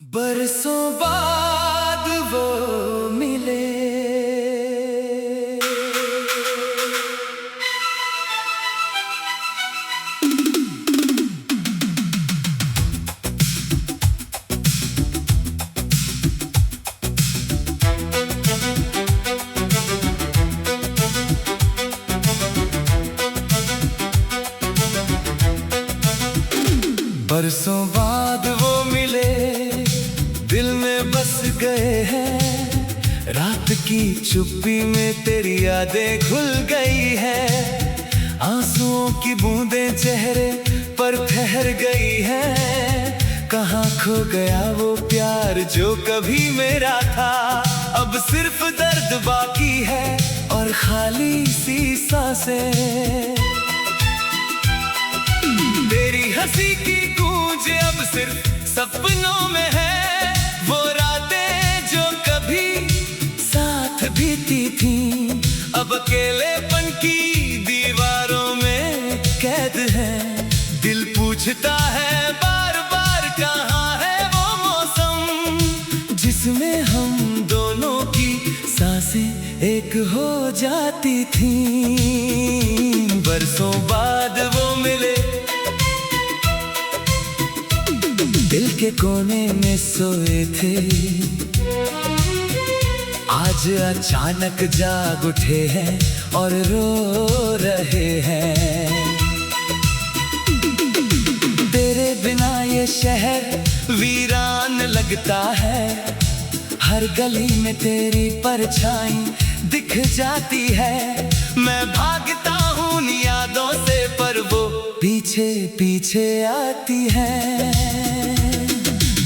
बरसों बाद वो मिले। बरसों बाद वो मिले, दिल में बस गए हैं। रात की चुप्पी में तेरी यादें घुल गई है। आंसुओं की बूंदें चेहरे पर ठहर गई है। कहाँ खो गया वो प्यार जो कभी मेरा था। अब सिर्फ दर्द बाकी है और खाली सी सांसें। तेरी हंसी की गूंज अब सिर्फ सपनों में है। वो रातें जो कभी साथ बीती थी, अब अकेलेपन की दीवारों में कैद है। दिल पूछता है बार बार, कहाँ है वो मौसम जिसमें हम दोनों की सांसें एक हो जाती थी। बरसों बाद वो मिले, दिल के कोने में सोए थे। आज अचानक जाग उठे हैं और रो रहे हैं। तेरे बिना ये शहर वीरान लगता है। हर गली में तेरी परछाई दिख जाती है। मैं भागता हूँ उन यादों से, पर वो पीछे पीछे आती है।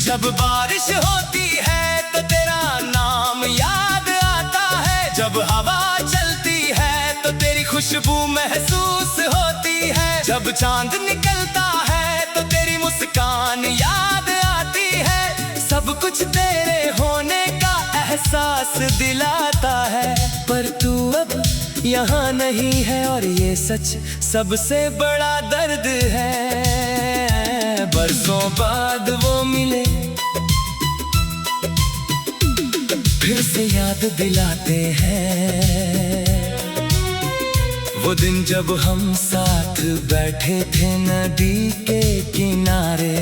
जब बारिश होती है तो तेरा नाम याद आता है। जब हवा चलती है तो तेरी खुशबू महसूस होती है। जब चांद निकलता है तो तेरी मुस्कान याद आती है। सब कुछ तेरे होने का एहसास दिलाता है। पर तू अब यहाँ नहीं है और ये सच सबसे बड़ा दर्द है। बरसों बाद वो मिले, फिर से याद दिलाते हैं वो दिन जब हम साथ बैठे थे नदी के किनारे।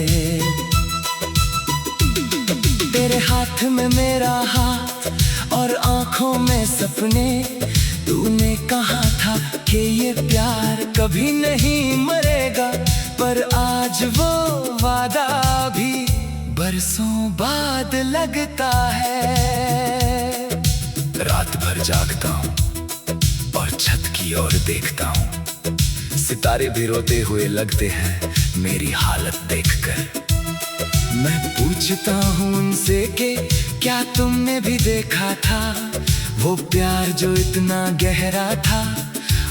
तेरे हाथ में मेरा हाथ और आंखों में सपने। तूने कहा था कि ये प्यार कभी नहीं मरेगा, पर आज वो वादा भी बरसों बाद लगता है। रात भर जागता हूँ और छत की ओर देखता हूँ। सितारे भी रोते हुए लगते हैं मेरी हालत देखकर। मैं पूछता हूँ उनसे कि क्या तुमने भी देखा था वो प्यार जो इतना गहरा था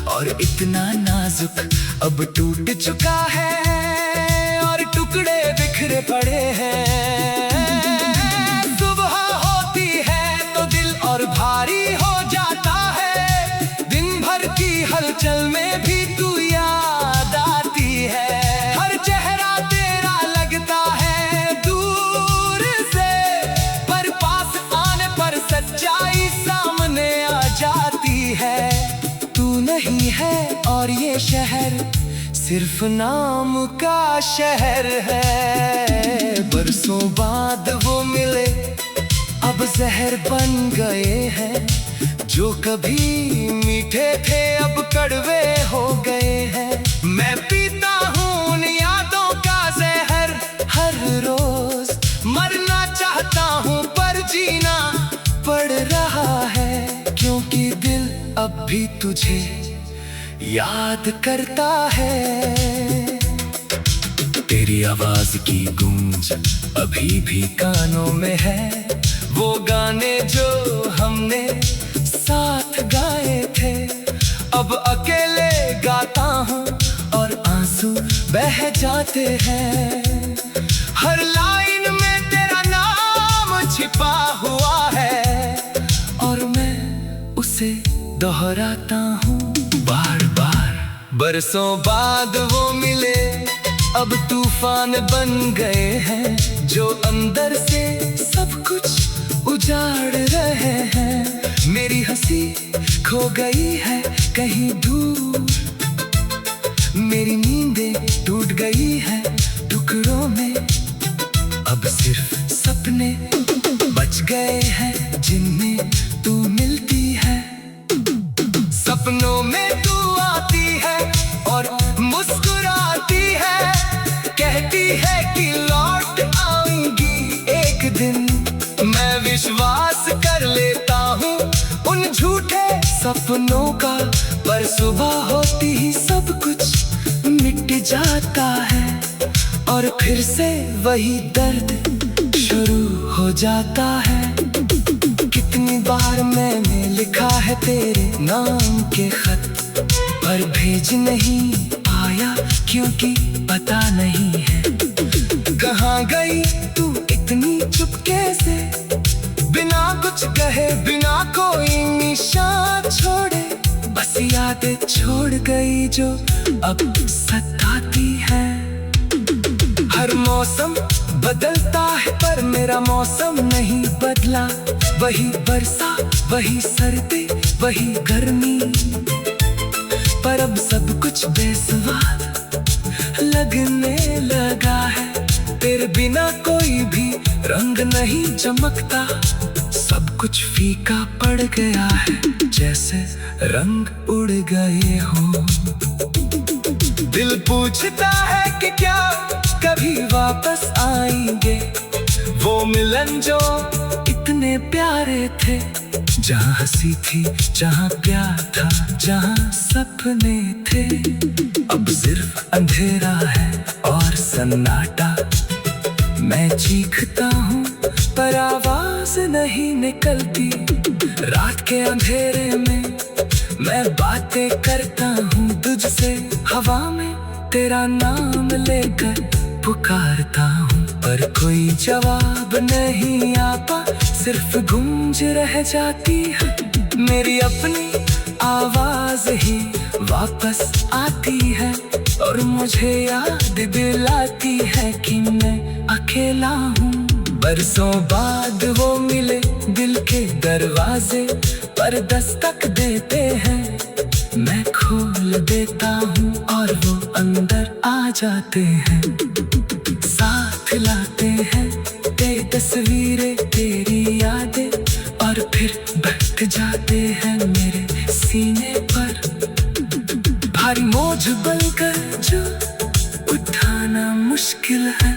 और इतना नाजुक, अब टूट चुका है और टुकड़े बिखरे पड़े हैं। सुबह होती है तो दिल और भारी हो जाता है। दिन भर की हलचल में भी तू याद आती है। हर चेहरा तेरा लगता है दूर से, पर पास आने पर सच्चाई सामने आ जाती है। तू नहीं है और ये शहर सिर्फ नाम का शहर है। बरसों बाद वो मिले, अब जहर बन गए हैं। जो कभी मीठे थे अब कड़वे हो गए हैं। मैं पीता हूँ उन यादों का जहर हर रोज। मरना चाहता हूँ पर जीना पड़ रहा है, क्योंकि दिल अब भी तुझे याद करता है। तेरी आवाज की गूंज अभी भी कानों में है। वो गाने जो हमने साथ गाए थे, अब अकेले गाता हूँ और आंसू बह जाते हैं। हर लाइन में तेरा नाम छिपा हुआ है और मैं उसे दोहराता हूँ बार बार। बरसों बाद वो मिले, अब तूफान बन गए हैं। जो अंदर से सब कुछ उजाड़ रहे हैं। मेरी हंसी खो गई है कहीं दूर, मेरी नींदें टूट गई है टुकड़ों में। अब सिर्फ सपने बच गए हैं जिनमें तू मिलती है। सपनों में तू आती है और मुस्कुराती है, कहती है कि लौट आऊंगी एक दिन। मैं विश्वास कर लेता हूँ उन झूठे सपनों का, पर सुबह होती ही सब कुछ मिट जाता है और फिर से वही दर्द शुरू हो जाता है। कितनी बार मैंने लिखा है तेरे नाम के खत, पर भेज नहीं पाया क्योंकि पता नहीं है। कहाँ गई तू इतनी चुपके से, बिना कुछ कहे बिना कोई निशान छोड़े। बस यादें छोड़ गई जो अब सताती है। हर मौसम बदलता है पर मेरा मौसम नहीं बदला। वही बरसा, वही सर्दी, वही गर्मी, पर अब सब कुछ बेस्वाद लगने लगा है। तेरे बिना कोई भी रंग नहीं चमकता, सब कुछ फीका पड़ गया है जैसे रंग उड़ गए हो। दिल पूछता है कि क्या कभी वापस आएंगे वो मिलन जो इतने प्यारे थे। जहाँ हंसी थी, जहाँ प्यार था, जहाँ सपने थे। अब सिर्फ अंधेरा है और सन्नाटा। मैं चीखता हूँ पर आवाज नहीं निकलती। रात के अंधेरे में मैं बातें करता हूँ तुझसे, हवा में तेरा नाम लेकर पुकारता हूँ, पर कोई जवाब नहीं आता। सिर्फ गूंज रह जाती है मेरी अपनी आवाज ही वापस आती है और मुझे याद दिलाती है कि मैं अकेला हूँ। बरसों बाद वो मिले दिल के दरवाजे पर दस्तक देते हैं। मैं खोल देता हूँ और वो अंदर आ जाते हैं। साथ लाते हैं तेरी तस्वीरें, तेरी यादें, और फिर बैठ जाते हैं मेरे सीने पर। भारी बोझ बनकर जो उठाना मुश्किल है,